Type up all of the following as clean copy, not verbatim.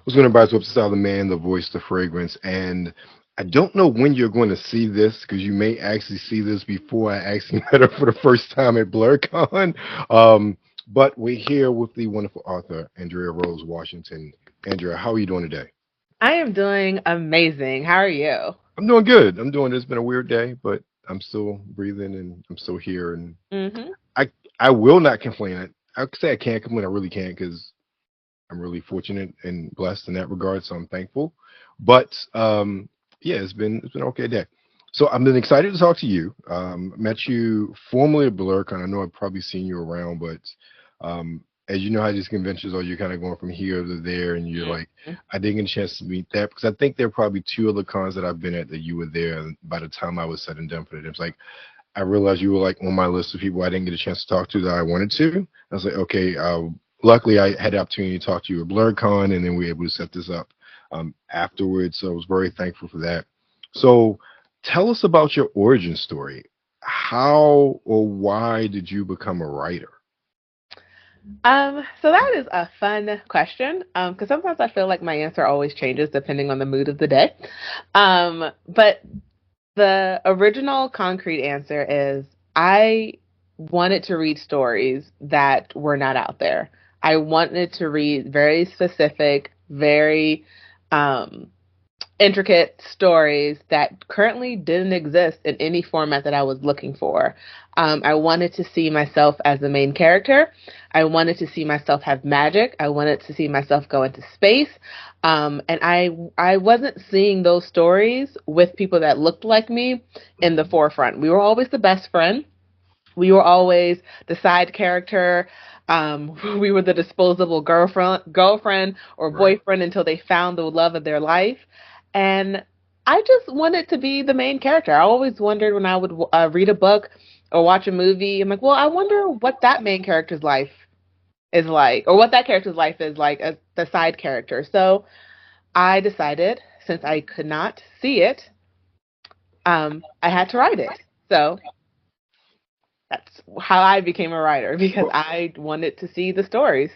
What's going to buy What's Style the Man, the voice, the fragrance, and I don't know when you're going to see this because you may actually see this before I actually met her for the first time at BlurCon. But we're here with the wonderful author Andrea Rose Washington. Andrea, how are you doing today? I am doing amazing. How are you? I'm doing good. I'm doing. It's been a weird day, but I'm still breathing and I'm still here, and Hmm. I I will not complain. I could say I can't complain. I really can't because I'm really fortunate and blessed in that regard, so I'm thankful. But yeah, it's been an okay day. So I've been excited to talk to you. Met you formally at BlurCon. I know I've probably seen you around, but as you know how these conventions are, you're kind of going from here to there, and you're like, I didn't get a chance to meet that because I think there are probably two other cons that I've been at that you were there. And by the time I was said and done for it, it's like I realized you were like on my list of people I didn't get a chance to talk to that I wanted to. I was like, okay, luckily I had the opportunity to talk to you at BlurCon, and then we were able to set this up afterwards. So I was very thankful for that. So tell us about your origin story. How or why did you become a writer? So that is a fun question. Because sometimes I feel like my answer always changes depending on the mood of the day. But the original concrete answer is I wanted to read stories that were not out there. I wanted to read very specific, very um intricate stories that currently didn't exist in any format that I was looking for. I wanted to see myself as the main character. I wanted to see myself have magic. I wanted to see myself go into space. And I wasn't seeing those stories with people that looked like me in the forefront. We were always the best friend. We were always the side character. We were the disposable girlfriend or Right. boyfriend until they found the love of their life. And I just wanted to be the main character. I always wondered when I would read a book or watch a movie. I'm like, well, I wonder what that main character's life is like, or what that character's life is like as the side character. So I decided, since I could not see it, I had to write it. So that's how I became a writer because Well, I wanted to see the stories.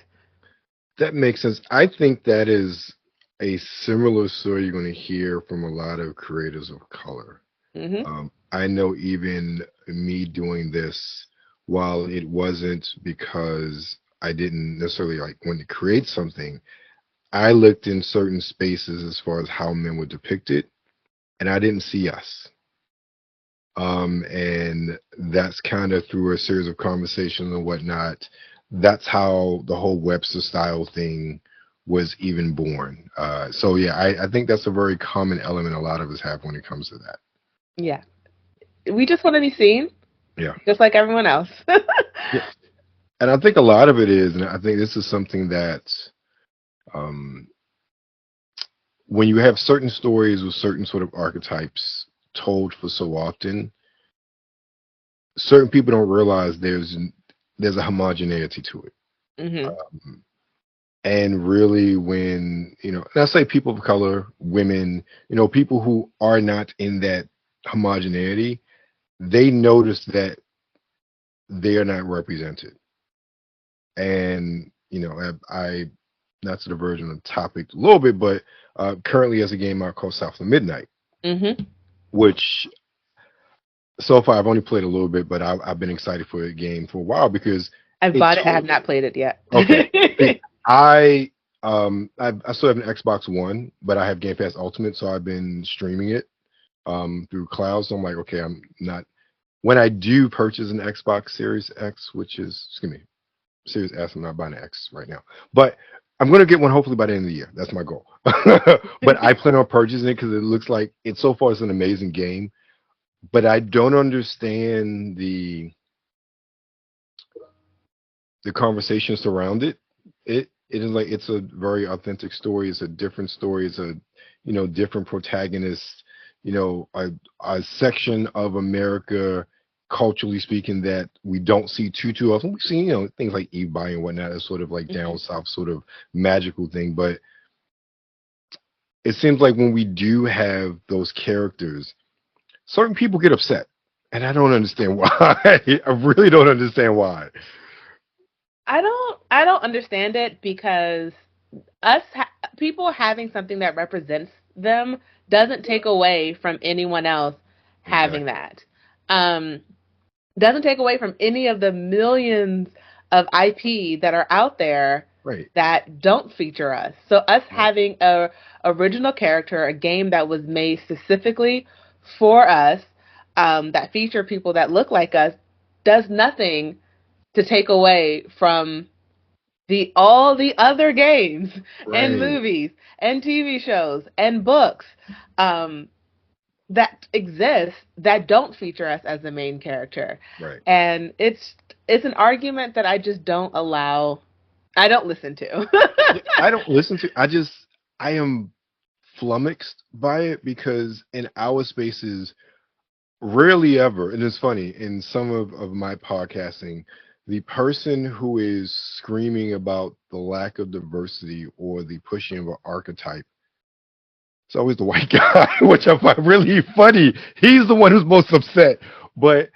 that makes sense. I think that is a similar story you're going to hear from a lot of creators of color. Hmm. I know even me doing this, while it wasn't because I didn't necessarily like want to create something, I looked in certain spaces as far as how men were depicted, and I didn't see us. And that's kind of through a series of conversations and whatnot. That's how the whole Webster style thing was even born. So yeah, I think that's a very common element a lot of us have when it comes to that. Yeah, we just want to be seen, Yeah. just like everyone else. Yeah. And I think a lot of it is, and I think this is something that um, when you have certain stories with certain sort of archetypes told for so often, certain people don't realize there's a homogeneity to it. Hmm. Um, and really, when and I say people of color, women, people who are not in that homogeneity, they notice that they are not represented. And I not to diverge on the topic a little bit, but currently has a game out called South of Midnight, Hmm. which so far I've only played a little bit, but I've been excited for the game for a while because I've it bought it. I have told. not played it yet. Okay, see, I still have an Xbox One, but I have Game Pass Ultimate, so I've been streaming it through cloud. So I'm like, okay, I'm not. When I do purchase an Xbox Series X, which is excuse me, Series S. I'm not buying an X right now, but I'm going to get one hopefully by the end of the year. That's my goal. But I plan on purchasing it because it looks like it so far is an amazing game. But I don't understand the conversation surround it. It is like it's a very authentic story. It's a different story. It's a different protagonist. A section of America, culturally speaking, that we don't see too often. We've seen things like Eve Buying and whatnot as sort of like down Hmm. south sort of magical thing, but it seems like when we do have those characters, certain people get upset, and I don't understand why. I really don't understand why. I don't understand it because us. people having something that represents them doesn't take away from anyone else having that. Doesn't take away from any of the millions of IP that are out there that don't feature us. So us having a original character, a game that was made specifically for us, that feature people that look like us, does nothing to take away from all the other games and movies and TV shows and books that exist that don't feature us as the main character. And it's an argument that I just don't allow. I don't listen to. I don't listen to. I am flummoxed by it because in our spaces, rarely ever, and it's funny, in some of my podcasting, the person who is screaming about the lack of diversity or the pushing of an archetype, it's always the white guy, which I find really funny. He's the one who's most upset. But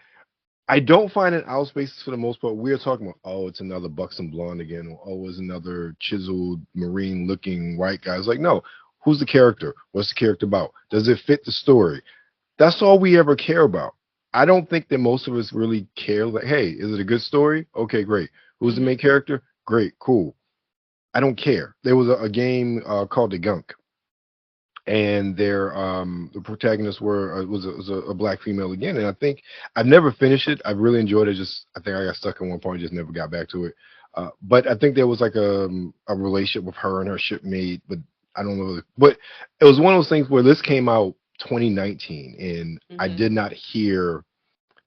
I don't find in our spaces, for the most part, we're talking about, oh, it's another buxom blonde again, or oh, it's another chiseled marine-looking white guy. It's like, no, who's the character? What's the character about? Does it fit the story? That's all we ever care about. I don't think that most of us really care. Like, hey, is it a good story? Okay, great. Who's the main character? Great, cool. I don't care. There was a game called The Gunk, and the protagonists was a black female again. And I think I've never finished it. I've really enjoyed it. I think I got stuck in one point, just never got back to it. But I think there was like a relationship with her and her shipmate, but I don't know. But it was one of those things where this came out 2019, and I did not hear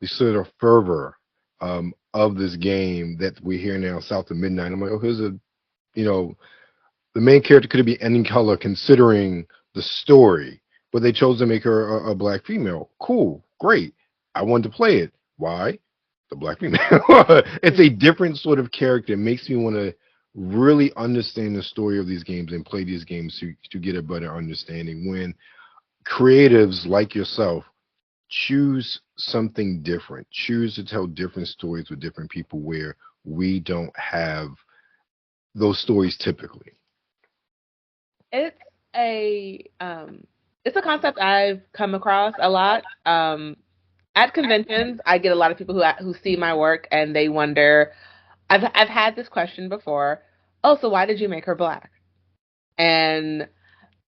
the sort of fervor of this game that we hear now, South of Midnight. I'm like, oh, here's the main character could be any color considering the story, but they chose to make her a black female. Cool, great. I wanted to play it. Why? The black female. It's a different sort of character. It makes me want to really understand the story of these games and play these games to get a better understanding. When creatives like yourself choose something different, choose to tell different stories with different people where we don't have those stories typically. It's a concept I've come across a lot. At conventions, I get a lot of people who see my work and they wonder. I've had this question before. Oh, so why did you make her black? And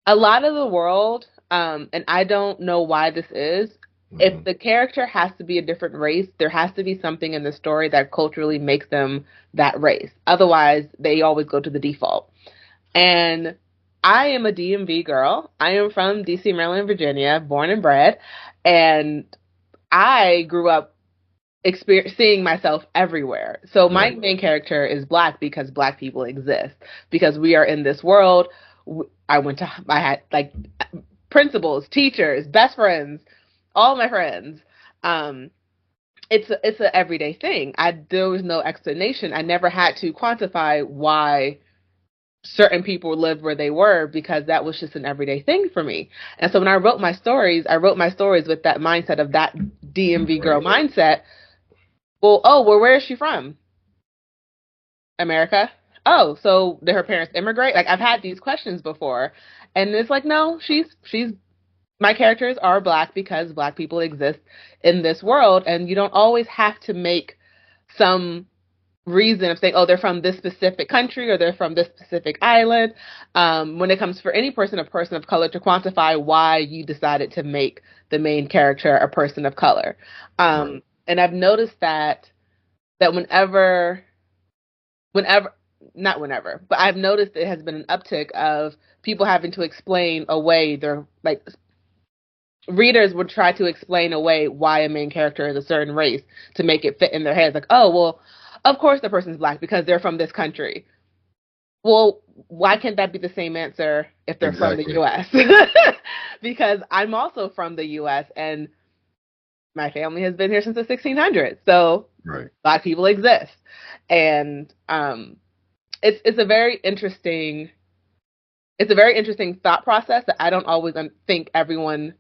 a lot of the world, and I don't know why this is. If the character has to be a different race, there has to be something in the story that culturally makes them that race. Otherwise, they always go to the default. And I am a DMV girl. I am from DC, Maryland, Virginia, born and bred. And I grew up seeing myself everywhere. So my main character is black because black people exist. Because we are in this world. I had like principals, teachers, best friends, all my friends. It's an everyday thing. There was no explanation. I never had to quantify why certain people lived where they were because that was just an everyday thing for me. And so when I wrote my stories with that mindset of that DMV girl mindset. Well, where is she from? America. Oh, so did her parents immigrate? Like I've had these questions before, and it's like, no, she's my characters are black because black people exist in this world, and you don't always have to make some reason of saying, oh, they're from this specific country or they're from this specific island. When it comes for any person, a person of color, to quantify why you decided to make the main character a person of color. And I've noticed that but I've noticed it has been an uptick of people having to explain away readers would try to explain away why a main character is a certain race to make it fit in their heads. Like, oh, well, of course the person's black because they're from this country. Well, why can't that be the same answer if they're from the U.S.? Because I'm also from the U.S. and my family has been here since the 1600s. So black people exist. And it's a very interesting thought process that I don't always think everyone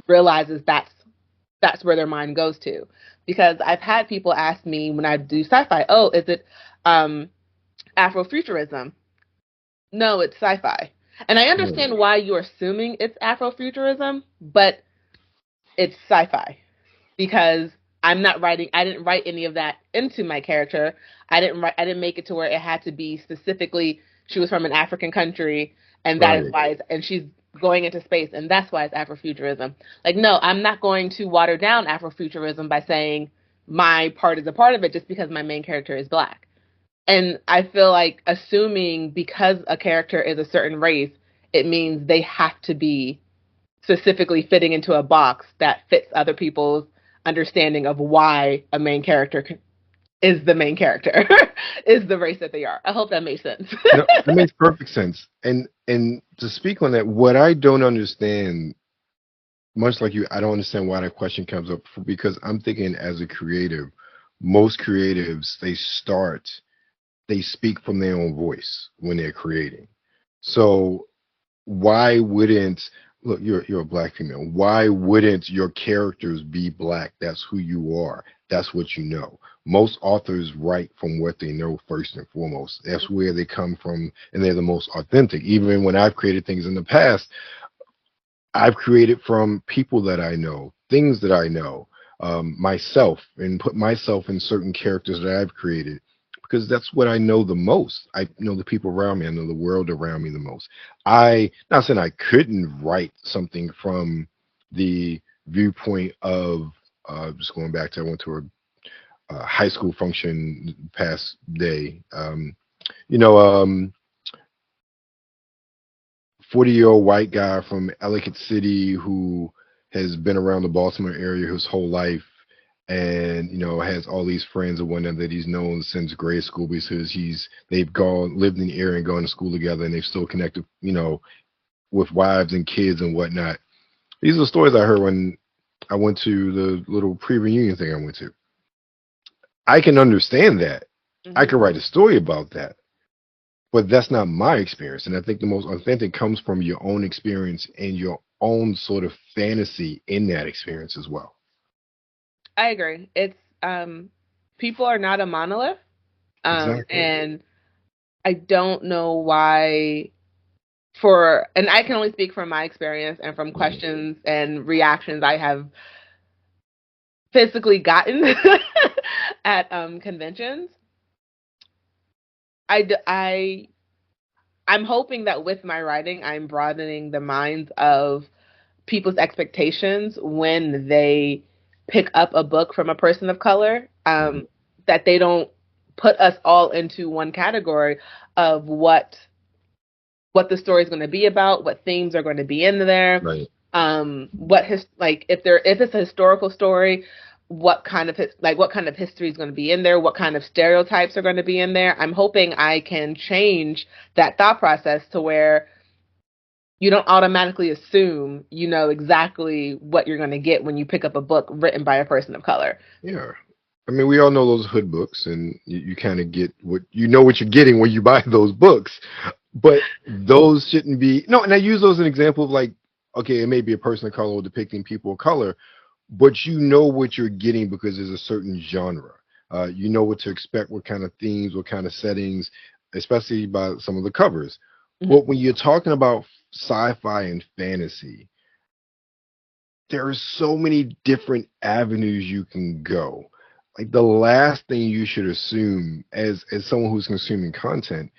realizes that's where their mind goes to. Because I've had people ask me when I do sci-fi, oh, is it Afrofuturism? No, it's sci-fi. And I Right. understand why you're assuming it's Afrofuturism, but it's sci-fi because I didn't write any of that into my character. I didn't make it to where it had to be specifically she was from an African country and that is Right. why and she's going into space and that's why it's Afrofuturism. Like no, I'm not going to water down Afrofuturism by saying my part is a part of it just because my main character is black. And I feel like assuming because a character is a certain race, it means they have to be specifically fitting into a box that fits other people's understanding of why a main character is the main character, is the race that they are. I hope that makes sense. No, that makes perfect sense. And to speak on that, what I don't understand, much like you, I don't understand why that question comes up because I'm thinking as a creative, most creatives they speak from their own voice when they're creating. So why wouldn't look you're a black female, why wouldn't your characters be black? That's who you are, that's what you know. Most authors write from what they know first and foremost. That's where they come from, and they're the most authentic. Even when I've created things in the past, I've created from people that I know, things that I know, myself, and put myself in certain characters that I've created because that's what I know the most. I know the people around me. I know the world around me the most. Not saying I couldn't write something from the viewpoint of, just going back to, I went to a high school function past day. You know, 40-year-old white guy from Ellicott City who has been around the Baltimore area his whole life and has all these friends or whatnot that he's known since grade school because they've gone lived in the area and gone to school together and they've still connected with wives and kids and whatnot. These are the stories I heard when I went to the little pre-reunion thing I went to. I can understand that. I Mm-hmm. can write a story about that. But that's not my experience. And I think the most authentic comes from your own experience and your own sort of fantasy in that experience as well. I agree. It's people are not a monolith. Exactly. And I don't know why for and I can only speak from my experience and from Mhm. questions and reactions I have physically gotten at conventions. I, d- I I'm hoping that with my writing, I'm broadening the minds of people's expectations when they pick up a book from a person of color. Mhm. That they don't put us all into one category of what the story is going to be about, what themes are going to be in there, Right. what like if it's a historical story, what kind of history is going to be in there, what kind of stereotypes are going to be in there. I'm hoping I can change that thought process to where you don't automatically assume you know exactly what you're going to get when you pick up a book written by a person of color. Yeah. I mean, we all know those hood books, and you kind of get what you're getting when you buy those books. But those shouldn't be no. And I use those as an example of like, okay, it may be a person of color or depicting people of color, but you know what you're getting because there's a certain genre. You know what to expect, what kind of themes, what kind of settings, especially by some of the covers. Mm-hmm. But when you're talking about sci-fi and fantasy, there are so many different avenues you can go. Like the last thing you should assume as someone who's consuming content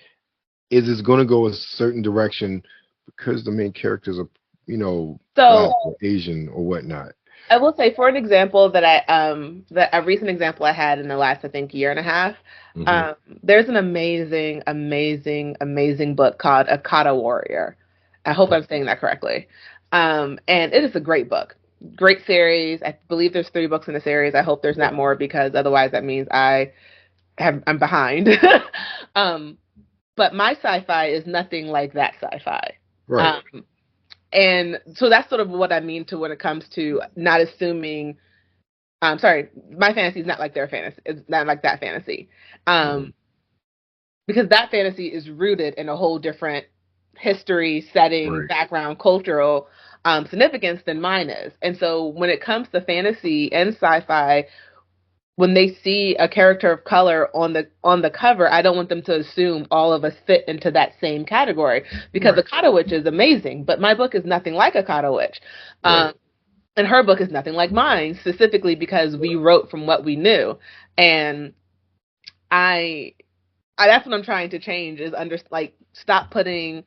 is it's going to go a certain direction because the main characters are, black So or Asian or whatnot. I will say, for an example that a recent example I had in the last I think year and a half, Hmm. um, there's an amazing book called Akata Warrior. I hope I'm saying that correctly. And it is a great book, great series. I believe there's 3 books in the series. I hope there's not more because otherwise that means I'm behind. um, but my sci-fi is nothing like that sci-fi. Right. Um, and so that's sort of what I mean to when it comes to not assuming. Sorry, my fantasy is not like their fantasy. It's not like that fantasy, Hmm. um, because that fantasy is rooted in a whole different history, setting, Right. background, cultural significance than mine is. And so when it comes to fantasy and sci-fi, when they see a character of color on the cover, I don't want them to assume all of us fit into that same category, because Right. a Kata Witch is amazing, but my book is nothing like a Kata Witch. Right. And her book is nothing like mine, specifically because we wrote from what we knew. And I that's what I'm trying to change, is stop putting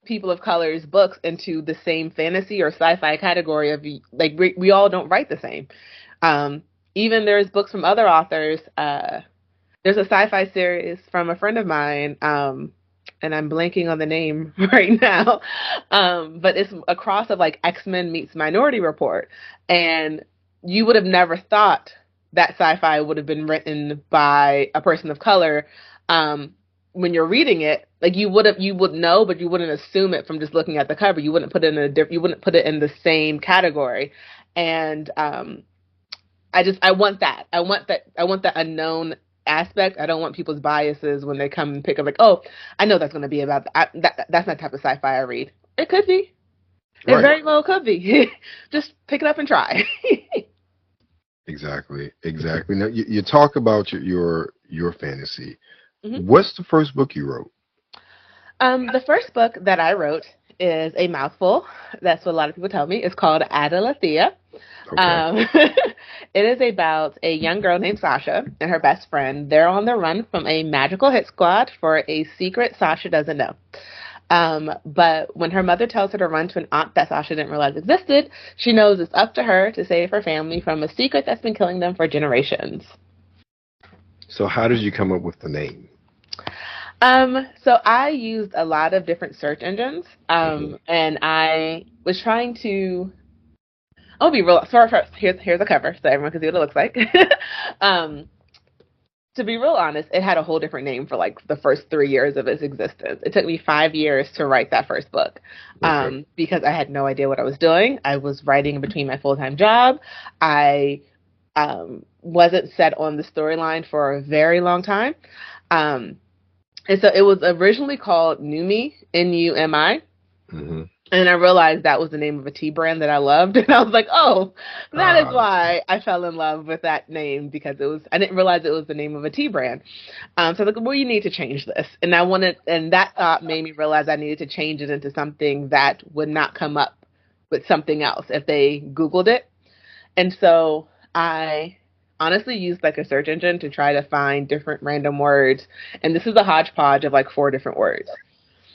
people of color's books into the same fantasy or sci-fi category of, like, we all don't write the same. Um, Even there's books from other authors. There's a sci-fi series from a friend of mine, and I'm blanking on the name right now. But it's a cross of like X-Men meets Minority Report, and you would have never thought that sci-fi would have been written by a person of color. Um, when you're reading it, like you would know, but you wouldn't assume it from just looking at the cover. You wouldn't put it in you wouldn't put it in the same category. And I want that. I want that unknown aspect. I don't want people's biases when they come and pick up, like, oh, I know that's going to be about that's not the type of sci-fi I read. It could be. It Right. very well could be. Just pick it up and try. Exactly. Exactly. Now you talk about your fantasy. Mhm. What's the first book you wrote? The first book that I wrote is a mouthful. That's what a lot of people tell me. It's called Adalithiel. Okay. It is about a young girl named Sasha and her best friend. They're on the run from a magical hit squad for a secret Sasha doesn't know. But when her mother tells her to run to an aunt that Sasha didn't realize existed, she knows it's up to her to save her family from a secret that's been killing them for generations. So how did you come up with the name? So I used a lot of different search engines, Hmm. and I was trying to. I'll be real. Sorry, first, here's a cover so everyone can see what it looks like. um, to be real honest, it had a whole different name for like the first 3 years of its existence. It took me 5 years to write that first book, Okay. because I had no idea what I was doing. I was writing in between my full-time job. I wasn't set on the storyline for a very long time. Um, and so it was originally called Numi, Numi. Hmm. And I realized that was the name of a tea brand that I loved. And I was like, oh, that is why I fell in love with that name, because I didn't realize it was the name of a tea brand. So I was like, well, you need to change this. And that thought made me realize I needed to change it into something that would not come up with something else if they Googled it. And so I honestly used like a search engine to try to find different random words. And this is a hodgepodge of like 4 different words.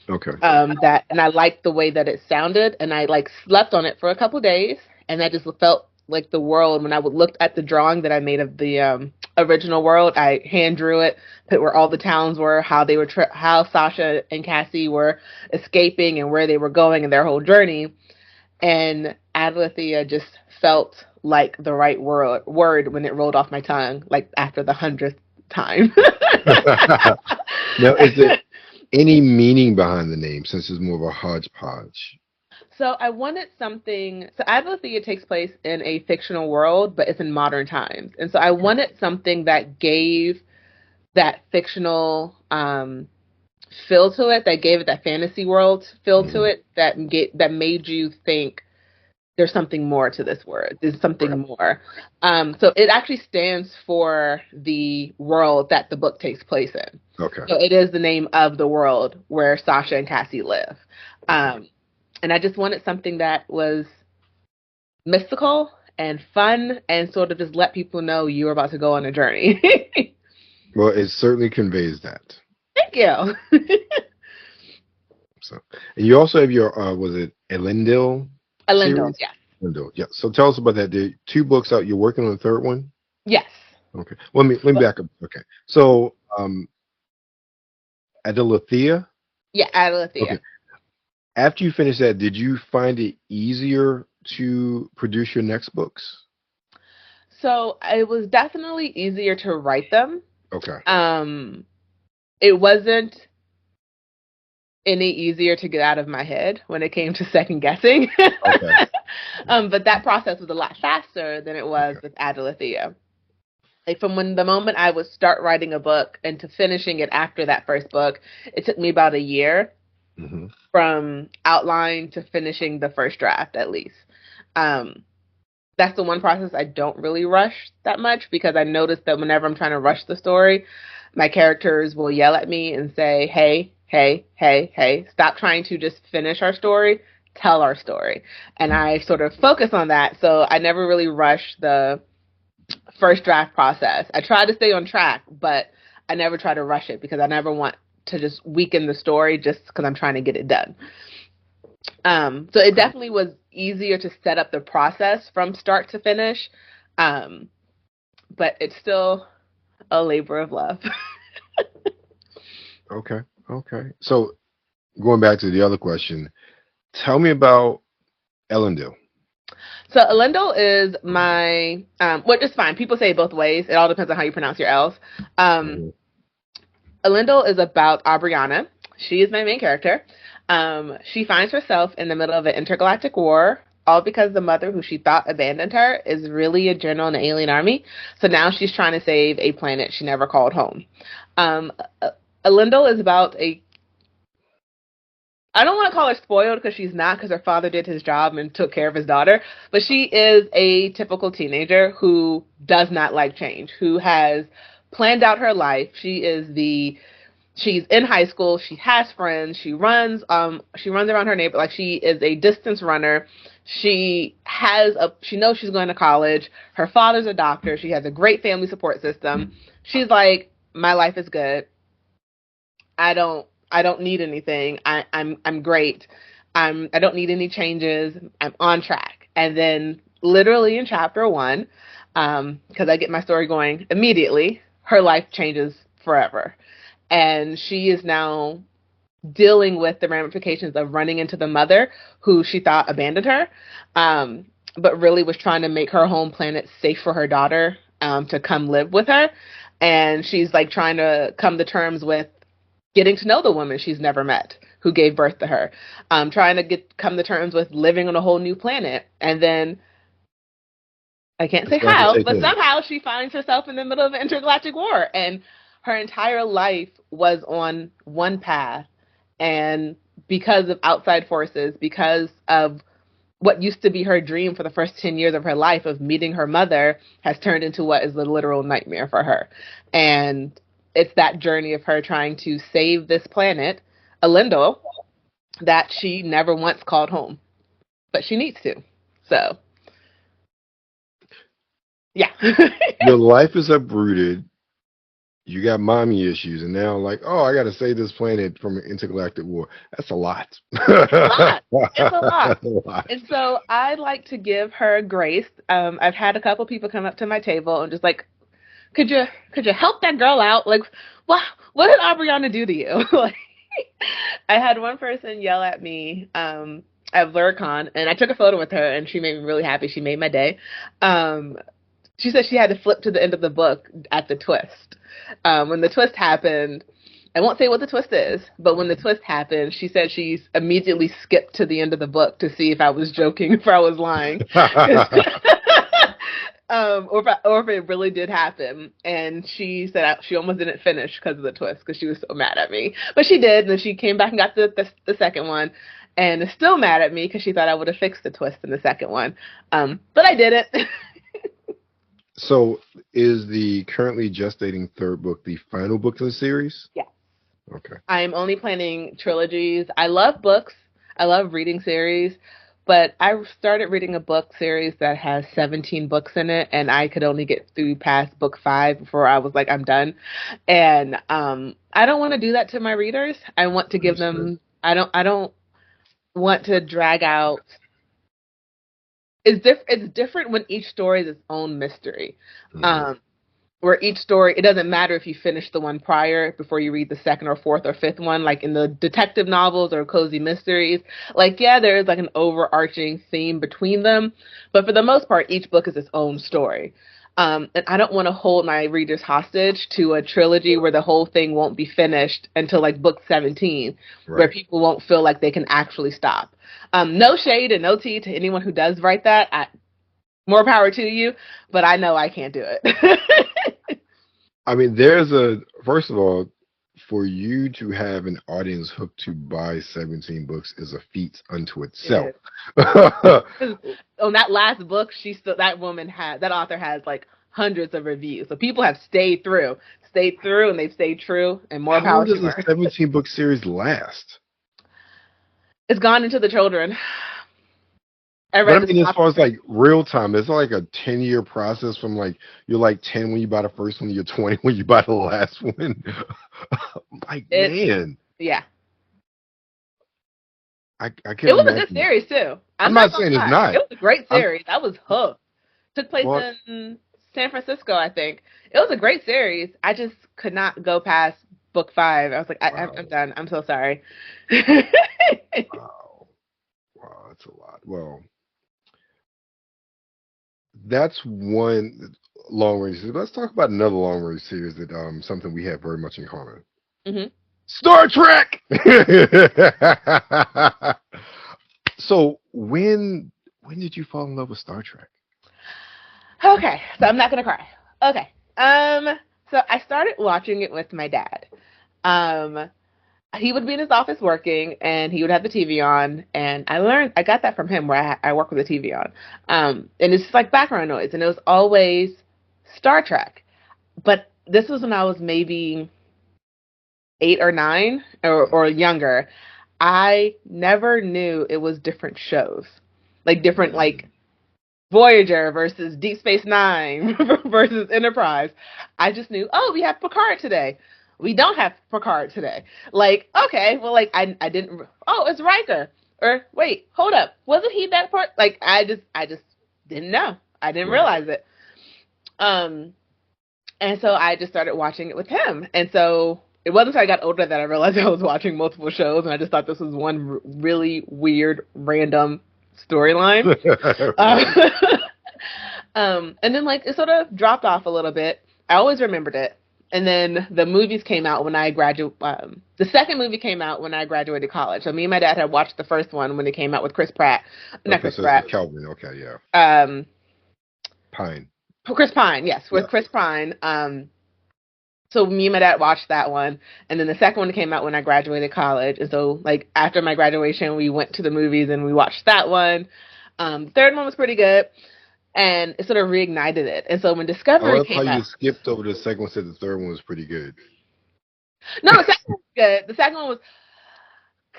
Okay. And I liked the way that it sounded, and I like slept on it for a couple days, and that just felt like the world. When I would look at the drawing that I made of the original world, I hand drew it, put where all the towns were, how they were, how Sasha and Cassie were escaping, and where they were going in their whole journey. And Adalithiel just felt like the right word when it rolled off my tongue, like after the 100th time. Now, is there any meaning behind the name since it's more of a hodgepodge? So I wanted something. So Adalithiel takes place in a fictional world, but it's in modern times, and so I wanted something that gave that fictional feel to it, that gave it that fantasy world feel to Hmm. it, that made you think there's something more to this word. There's Right. something more. So it actually stands for the world that the book takes place in. Okay. So it is the name of the world where Sasha and Cassie live. Okay. And I just wanted something that was mystical and fun and sort of just let people know you were about to go on a journey. Well, it certainly conveys that. Thank you. So, and you also have your was it Elendil Elendil, series? yes. Elendil, yeah. So tell us about that. There are 2 books out. You're working on the third one. Yes. Okay. Let me back up. Okay. So Adalithiel. Yeah, Okay. Adalithiel. After you finish that, did you find it easier to produce your next books? So it was definitely easier to write them. Okay. Um, it wasn't any easier to get out of my head when it came to second guessing. Okay. But that process was a lot faster than it was Okay. with Adalithiel. Like from when the moment I would start writing a book and to finishing it after that first book, it took me about a year Hmm. from outline to finishing the first draft, at least. Um, that's the one process I don't really rush that much, because I notice that whenever I'm trying to rush the story, my characters will yell at me and say, hey, hey, hey, hey, stop trying to just finish our story, tell our story. And I sort of focus on that. So I never really rush the first draft process. I try to stay on track, but I never try to rush it, because I never want to just weaken the story just because I'm trying to get it done. So it definitely was easier to set up the process from start to finish, um, but it's still a labor of love. Okay. Okay. So going back to the other question, tell me about Elendil. So Elendil is my, which is fine. People say it both ways. It all depends on how you pronounce your L's. Mhm. Elendil is about Abriana. She is my main character. She finds herself in the middle of an intergalactic war, all because the mother who she thought abandoned her is really a general in the alien army. So now she's trying to save a planet she never called home. Um, Elendil is about a, I don't want to call her spoiled, because she's not, because her father did his job and took care of his daughter, but she is a typical teenager who does not like change, who has planned out her life. She's in high school, she has friends, she runs around her neighbor, like she is a distance runner. She knows she's going to college. Her father's a doctor. She has a great family support system. She's like, my life is good. I don't need anything. I'm great. I don't need any changes. I'm on track. And then literally in chapter one, because I get my story going immediately, her life changes forever. And she is now dealing with the ramifications of running into the mother who she thought abandoned her, but really was trying to make her home planet safe for her daughter, to come live with her. And she's like trying to come to terms with getting to know the woman she's never met who gave birth to her, trying to come to terms with living on a whole new planet. And then I can't say It's about to how, take but in. somehow she finds herself in the middle of an intergalactic war, and her entire life was on one path. And because of outside forces, because of what used to be her dream for the first 10 years of her life of meeting her mother, has turned into what is a literal nightmare for her. And it's that journey of her trying to save this planet, Elendil, that she never once called home, but she needs to. So, yeah. Your life is uprooted. You got mommy issues, and now like, oh, I got to save this planet from an intergalactic war. That's a lot. It's a lot. It's a lot. That's a lot. And so I like to give her grace. I've had a couple people come up to my table and just like, could you help that girl out? Like, what did Aubriana do to you? Like, I had one person yell at me at Luricon, and I took a photo with her, and she made me really happy. She made my day. She said she had to flip to the end of the book at the twist. When the twist happened, I won't say what the twist is, but when the twist happened, she said she immediately skipped to the end of the book to see if I was joking, if I was lying. Or if it really did happen. And she said she almost didn't finish because of the twist, because she was so mad at me. But she did, and then she came back and got the second one, and is still mad at me because she thought I would have fixed the twist in the second one. But I didn't. So, is the currently gestating third book the final book in the series? Yeah. Okay. I'm only planning trilogies. I love books. I love reading series. But I started reading a book series that has 17 books in it, and I could only get through past book 5 before I was like, I'm done. And I don't want to do that to my readers. I want to give them. I don't want to drag out. It's different when each story is its own mystery. Mhm. Where each story, it doesn't matter if you finish the one prior before you read the second or fourth or fifth one, like in the detective novels or cozy mysteries. Like, yeah, there is like an overarching theme between them, but for the most part, each book is its own story. And I don't want to hold my readers hostage to a trilogy where the whole thing won't be finished until like book 17, where Right. people won't feel like they can actually stop. No shade and no tea to anyone who does write that. More power to you, but I know I can't do it. I mean, first of all, for you to have an audience hooked to buy 17 books is a feat unto It itself. is. 'Cause on that last book, that author has like hundreds of reviews. So people have stayed through, and they've stayed true. And more How long power to does a her. 17 book series last? It's gone into the children. I But read I this. mean, as far as like real time, it's like a 10-year process from like you're like 10 when you buy the first one, you're 20 when you buy the last one. Like, It man, Yeah, I it can't was a good imagine. series too. I'm I'm not not gonna saying it's lie, it not. was a great I'm series. I was hooked. Took place well, in San Francisco, I think. It was a great series. I just could not go past book 5. I was like, I'm wow, done. I'm so sorry. wow, wow, that's a lot. Well, that's one long range series. Let's talk about another long range series that something we have very much in common. hmm Star Trek. So when did you fall in love with Star Trek? Okay, so I'm not gonna cry. Okay, so I started watching it with my dad. Um, he would be in his office working, and he would have the TV on, and I got that from him, where I work with the TV on, and it's just like background noise, and it was always Star Trek. But this was when I was maybe 8 or 9 or younger. I never knew it was different shows, like different, like Voyager versus Deep Space Nine versus Enterprise. I just knew, oh, we have Picard today. We don't have Picard today. Like, okay, well, like I didn't. Oh, it's Riker. Or wait, hold up, wasn't he that part? Like, I just didn't know. I didn't Right. realize it. Um, and so I just started watching it with him. And so it wasn't until I got older that I realized I was watching multiple shows, and I just thought this was one really weird, random storyline. Right. Uh, and then like it sort of dropped off a little bit. I always remembered it. And then the movies came out when I graduated. The second movie came out when I graduated college. So me and my dad had watched the first one when it came out with Chris Pratt. Not Okay, Chris so it's Pratt. with Kelvin. Okay, yeah. Um, Pine. Chris Pine. Yes, with Yeah. Chris Pine. So me and my dad watched that one, and then the second one came out when I graduated college. And so like after my graduation, we went to the movies and we watched that one. The third one was pretty good, and it sort of reignited it. And so when I Discovery love how came you out, skipped over the second one, said the third one was pretty good. no, the second one was good. The second one was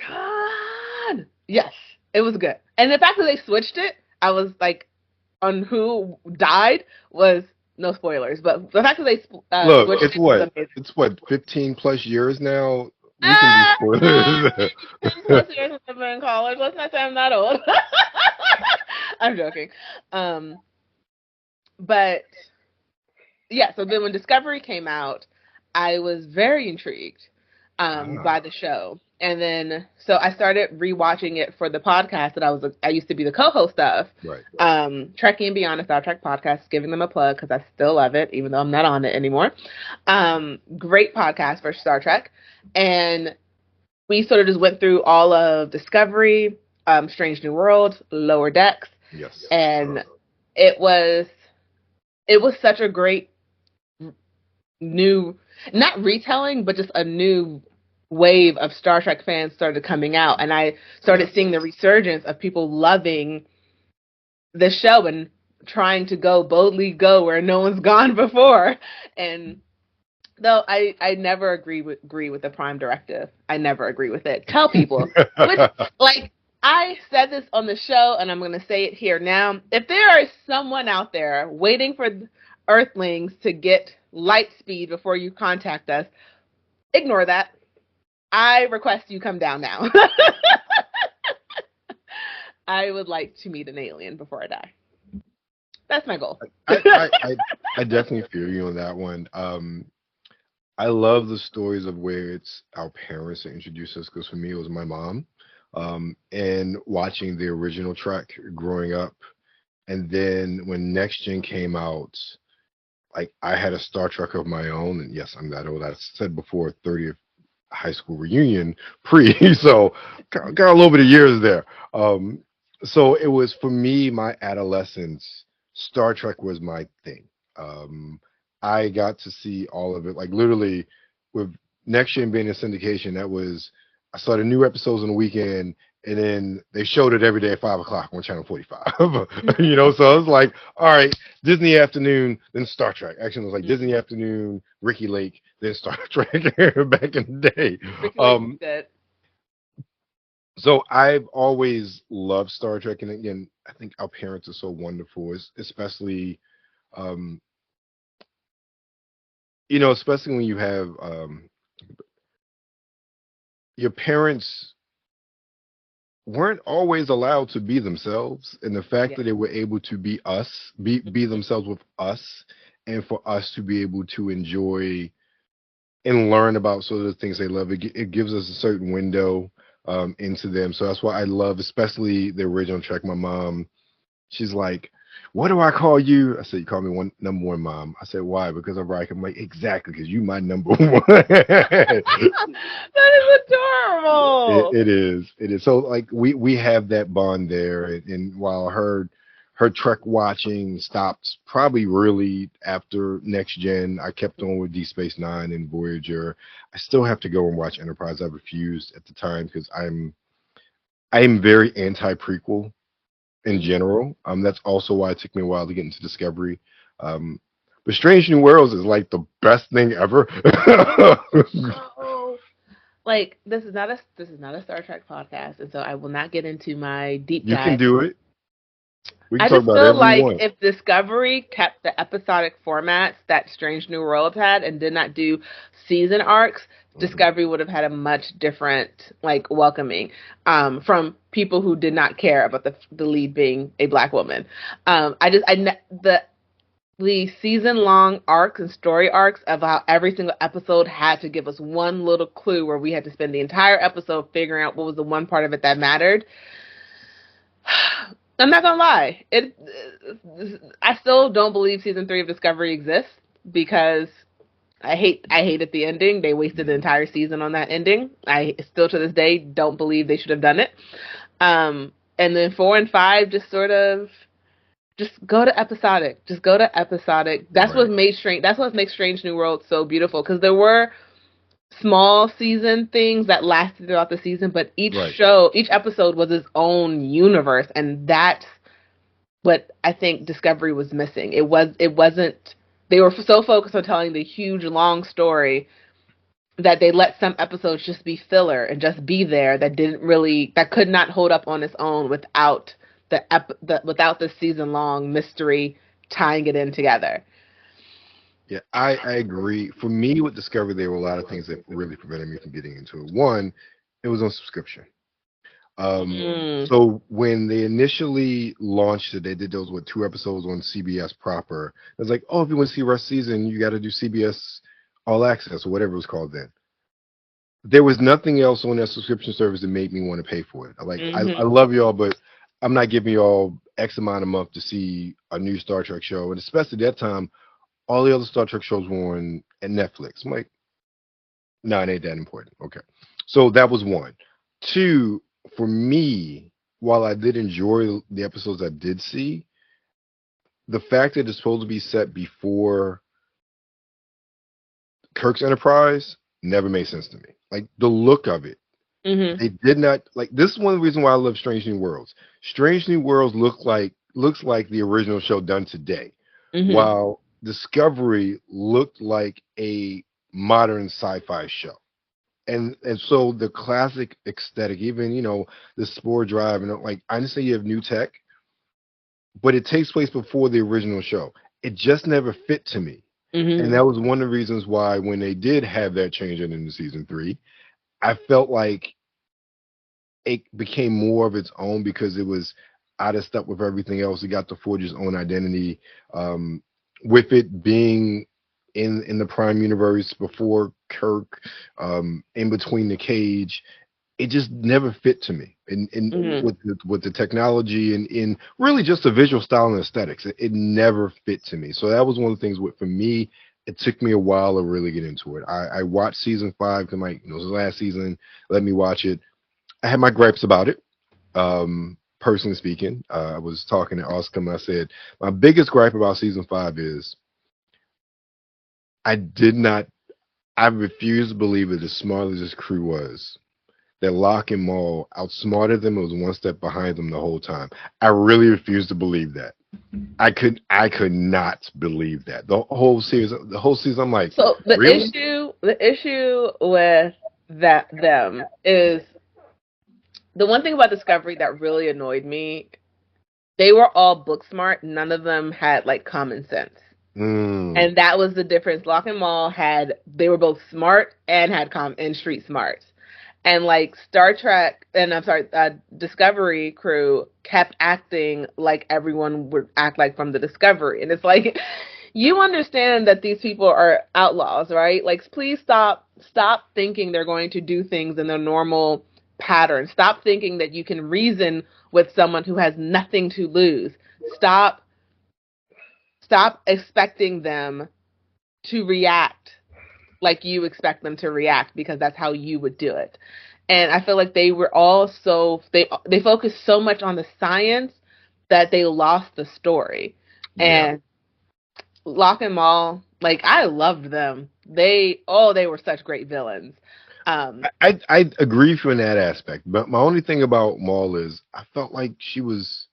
God. Yes, it was good. And the fact that they switched it, I was like, on who died was no spoilers, but the fact that they Look, switched it's it was what? amazing. It's what, 15 plus years now? We can do Ah, spoilers. 10 plus years since I've been in college. Let's not say I'm that old. I'm joking. Um, but yeah, so then when Discovery came out, I was very intrigued by Ah, the show. And then so I started rewatching it for the podcast that I used to be the co-host of. right. Trekking and Beyond, a Star Trek podcast, giving them a plug because I still love it, even though I'm not on it anymore. Great podcast for Star Trek. And we sort of just went through all of Discovery, Strange New Worlds, Lower Decks, Yes. and it was such a great new, not retelling, but just a new wave of Star Trek fans started coming out, and I started Yes. seeing the resurgence of people loving the show and trying to boldly go where no one's gone before. And though I never agree with the Prime Directive, I never agree with it. Tell people, which, like, I said this on the show, and I'm going to say it here now. If there is someone out there waiting for Earthlings to get light speed before you contact us, ignore that. I request you come down now. I would like to meet an alien before I die. That's my goal. I definitely feel you on that one. I love the stories of where it's our parents that introduced us, because for me it was my mom. And watching the original Trek growing up, and then when Next Gen came out, like I had a Star Trek of my own, and yes, I'm that old. I said before, 30th high school reunion pre, so got a little bit of years there. So it was for me, my adolescence. Star Trek was my thing. I got to see all of it, like literally with Next Gen being in syndication, that was I saw the new episodes on the weekend, and then they showed it every day at 5 o'clock on Channel 45. So I was like, all right, Disney afternoon, then Star Trek. Actually, it was like Disney afternoon, Ricky Lake, then Star Trek back in the day. Ricky Lake's dead. So I've always loved Star Trek, and again, I think our parents are so wonderful, especially, um, especially when you have your parents weren't always allowed to be themselves, and the fact Yeah. that they were able to be us, be themselves with us, and for us to be able to enjoy and learn about sort of the things they love, it gives us a certain window into them. So that's why I love, especially the original Trek. My mom, she's like, "What do I call you?" I said, "You call me number one, Mom." I said, "Why?" Because I'm right. I'm like, "Exactly, because you my number one." That is adorable. It is. It is. So like we have that bond there, and while her Trek watching stopped probably really after Next Gen, I kept on with Deep Space Nine and Voyager. I still have to go and watch Enterprise. I refused at the time because I'm very anti prequel in general. That's also why it took me a while to get into Discovery. But Strange New Worlds is like the best thing ever. Oh, like this is not a Star Trek podcast, and so I will not get into my deep You can dive. do it. We can I talk just about feel whatever you like want. if Discovery kept the episodic formats that Strange New Worlds had and did not do season arcs, Discovery would have had a much different like welcoming from people who did not care about the lead being a black woman. The season long arcs and story arcs of how every single episode had to give us one little clue where we had to spend the entire episode figuring out what was the one part of it that mattered. I'm not gonna lie. I still don't believe season 3 of Discovery exists because I hated the ending. They wasted the entire season on that ending. I still to this day don't believe they should have done it. And then 4 and 5 just sort of just go to episodic. Just go to episodic. That's Right. what made Strange. That's what makes Strange New World so beautiful because there were small season things that lasted throughout the season, but Right. each episode was its own universe, and that's what I think Discovery was missing. It wasn't. They were so focused on telling the huge long story that they let some episodes just be filler and just be there that could not hold up on its own without without the season long mystery tying it in together. Yeah, I agree. For me, with Discovery, there were a lot of things that really prevented me from getting into it. One, it was on subscription. Mm. So when they initially launched it, they did those with 2 episodes on CBS proper. It was like, oh, if you want to see the rest of the season, you got to do CBS All Access or whatever it was called then. There was nothing else on that subscription service that made me want to pay for it. I Mm-hmm. love y'all, but I'm not giving y'all X amount a month to see a new Star Trek show. And especially that time, all the other Star Trek shows were on at Netflix. I'm like, no, it ain't that important. Okay. So that was one. Two, for me, while I did enjoy the episodes I did see, the fact that it's supposed to be set before Kirk's Enterprise never made sense to me. Like the look of it. Mm-hmm. They did not like this is one of the reasons why I love Strange New Worlds. Strange New Worlds looks like the original show done today. Mm-hmm. While Discovery looked like a modern sci-fi show. And so the classic aesthetic, even the spore drive and like I understand you have new tech, but it takes place before the original show. It just never fit to me. And Mm-hmm. that was one of the reasons why when they did have that change into season 3, I felt like it became more of its own because it was out of step with everything else. It got to forge its own identity. With it being in the Prime universe before Kirk, in between the cage, it just never fit to me. And Mm-hmm. with the technology and in really just the visual style and aesthetics, it never fit to me. So that was one of the things for me. It took me a while to really get into it. I watched season 5 because it was the last season. Let me watch it. I had my gripes about it. Personally speaking, I was talking to Oscar and I said my biggest gripe about season 5 is I did not. I refuse to believe it. As smart as this crew was, that Locke and Maul outsmarted them. It was one step behind them the whole time. I really refuse to believe that. I could not believe that. The whole season, I'm like, So really? the issue with them is the one thing about Discovery that really annoyed me. They were all book smart. None of them had like common sense. Mm, And that was the difference. Locke and Maul they were both smart and had and street smarts. And like Star Trek, and I'm sorry, Discovery crew kept acting like everyone would act like from the Discovery. And it's like, you understand that these people are outlaws, right? Like, please stop thinking they're going to do things in their normal pattern. Stop thinking that you can reason with someone who has nothing to lose. Stop stop expecting them to react like you expect them to react because that's how you would do it. And I feel like they were all they focused so much on the science that they lost the story. yeah. And Locke and Maul, like I loved them. They were such great villains. I agree with you in that aspect, but my only thing about Maul is I felt like she was,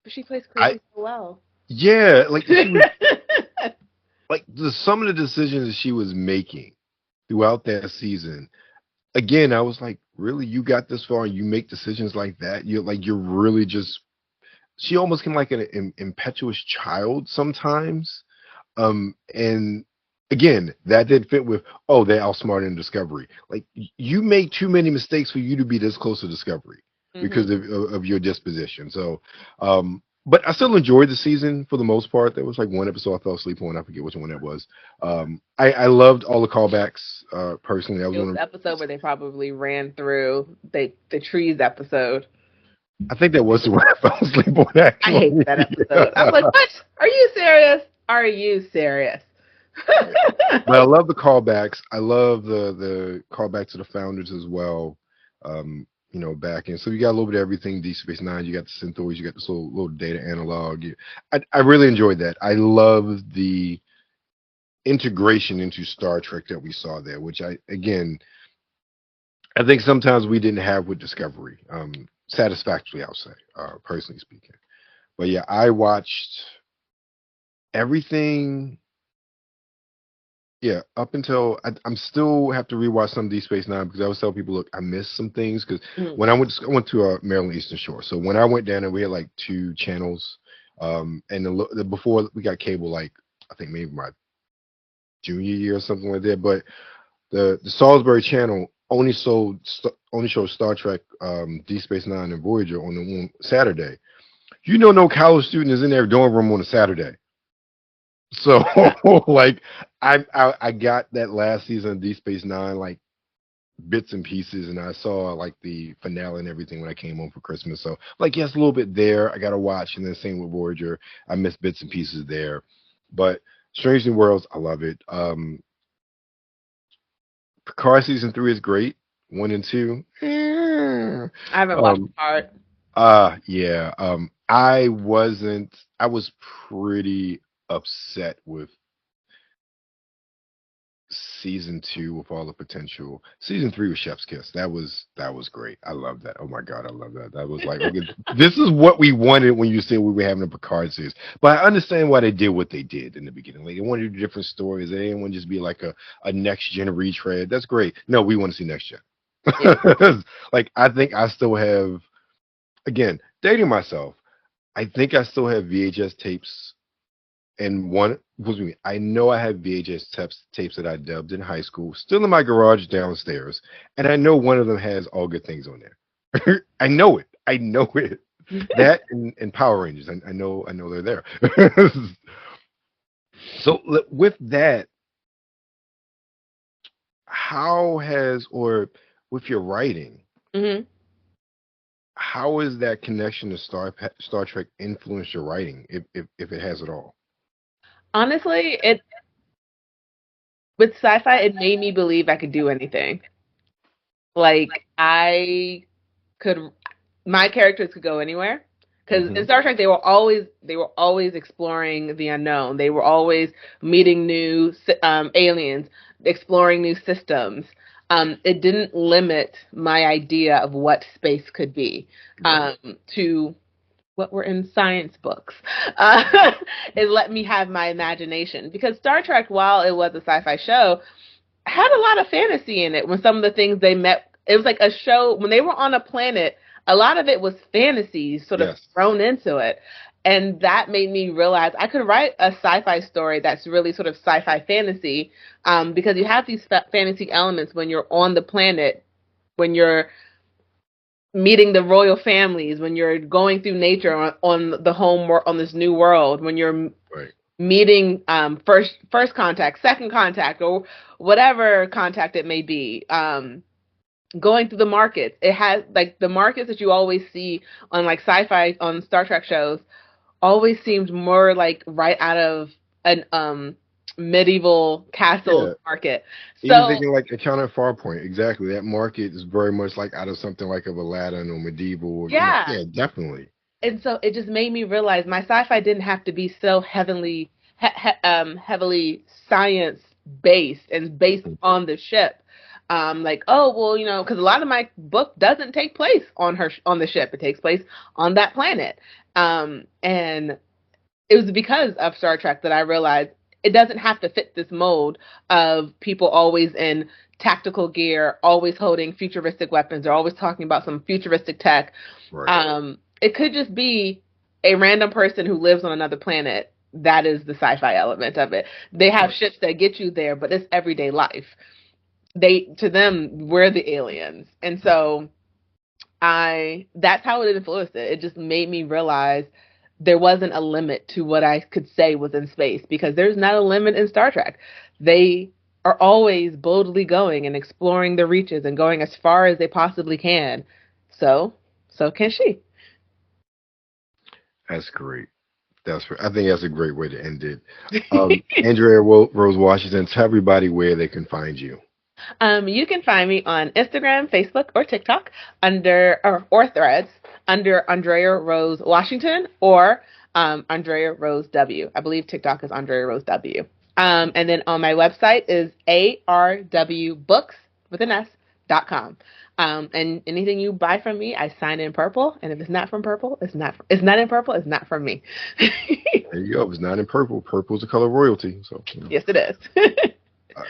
But she plays I crazy so well. yeah, like she was like some of the decisions that she was making throughout that season. Again, I was like, really, you got this far, and you make decisions like that? You're really just. She almost came like an impetuous child sometimes. And again, that did fit with, oh, they outsmarted in Discovery. Like you made too many mistakes for you to be this close to Discovery Hmm. because of your disposition. So, but I still enjoyed the season for the most part. There was like one episode I fell asleep on. I forget which one that was. I loved all the callbacks. Personally, I was It was one of. the episode where they probably ran through the trees epised. I think that was the one I fell asleep on I hate actually. that episode. I was like, what? Are you serious? Are you serious? But I love the callbacks. I love the callback to the founders as well. Back in. So you got a little bit of everything. Deep Space Nine. You got the Centaurs. You got this little data analog. I really enjoyed that. I love the integration into Star Trek that we saw there, which I think sometimes we didn't have with Discovery. Satisfactorily, I'll say, personally speaking. But yeah, I watched everything. Yeah, up until I'm still have to rewatch some Deep Space Nine because I always tell people, look, I missed some things because Mm. when I went to Maryland Eastern Shore, so when I went down there, we had like two channels, and before we got cable, like I think maybe my junior year or something like that, but the Salisbury channel only showed Star Trek, Deep Space Nine, and Voyager on Saturday. No college student is in their dorm room on a Saturday. So like I got that last season of Deep Space Nine like bits and pieces, and I saw like the finale and everything when I came home for Christmas. So like yes, a little bit there. I got to watch, and then same with Voyager. I missed bits and pieces there, but Strange New Worlds, I love it. Picard season 3 is great. 1 and 2. I haven't watched Um. part. Yeah. I wasn't. I was pretty upset with season 2 with all the potential. Season 3 was Chef's Kiss. That was great. I love that. Oh my god, I love that. That was like, okay, this is what we wanted when you said we were having a Picard series. But I understand why they did what they did in the beginning. Like they wanted to do different stories. They didn't want to just be like a next gen retread. That's great. No, we want to see next Yeah. gen. Like I think I still have, again, dating myself. I think I still have VHS tapes, and one was me. I know I have VHS tapes that I dubbed in high school, still in my garage downstairs, and I know one of them has All Good Things on there. I know it. I know it. That and Power Rangers. I know they're there. So with that, how has or with your writing, Hmm. how is that connection to Star Trek influenced your writing, if it has at all? Honestly, it with sci-fi, it made me believe I could do anything. Like I could, my characters could go anywhere Because in Star Trek, they were always exploring the unknown. They were always meeting new aliens, exploring new systems. It didn't limit my idea of what space could be to what were in science books. It let me have my imagination, because Star Trek, while it was a sci-fi show, had a lot of fantasy in it. When some of the things they met, it was like a show when they were on a planet. A lot of it was fantasy sort of thrown into it. And that made me realize I could write a sci-fi story that's really sort of sci-fi fantasy, because you have these fantasy elements when you're on the planet, when you're meeting the royal families, when you're going through nature on the home on this new world, when you're meeting first contact, second contact, or whatever contact it may be. Going through the markets, it has like the markets that you always see on like sci-fi on Star Trek shows always seems more like right out of an medieval castle market. So even thinking like Encounter Farpoint, exactly. That market is very much like out of something like of Aladdin or medieval. Yeah, definitely. And so it just made me realize my sci-fi didn't have to be so heavily science based and based on the ship. Like, oh, well, because a lot of my book doesn't take place on the ship. It takes place on that planet. And it was because of Star Trek that I realized it doesn't have to fit this mold of people always in tactical gear, always holding futuristic weapons, or always talking about some futuristic tech. It could just be a random person who lives on another planet. That is the sci-fi element of it. They have ships that get you there, but it's everyday life. To them, we're the aliens. And so that's how it influenced it. It just made me realize there wasn't a limit to what I could say was in space, because there's not a limit in Star Trek. They are always boldly going and exploring the reaches and going as far as they possibly can. So can she. That's great. I think that's a great way to end it. Andrea Rose Washington, tell everybody where they can find you. You can find me on Instagram, Facebook, or TikTok or Threads under Andrea Rose Washington or Andrea Rose W. I believe TikTok is Andrea Rose W. And then on my website is arwbooks.com. And anything you buy from me, I sign in purple. And if it's not from purple, it's not in purple, it's not from me. There you go. If it's not in purple. Purple is the color of royalty. So Yes, it is.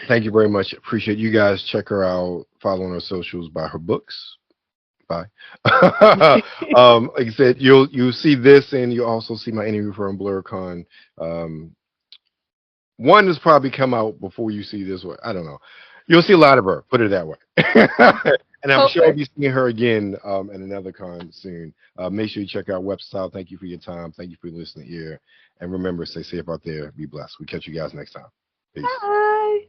Thank you very much. Appreciate you guys. Check her out. Follow on her socials. Buy her books. Bye. Like I said, you'll see this, and you'll also see my interview from BlurCon. One has probably come out before you see this one. I don't know. You'll see a lot of her. Put it that way. And I'm sure I'll be seeing her again at another con soon. Make sure you check out Webstyle. Thank you for your time. Thank you for listening here. And remember, stay safe out there. Be blessed. We'll catch you guys next time. Peace. Bye.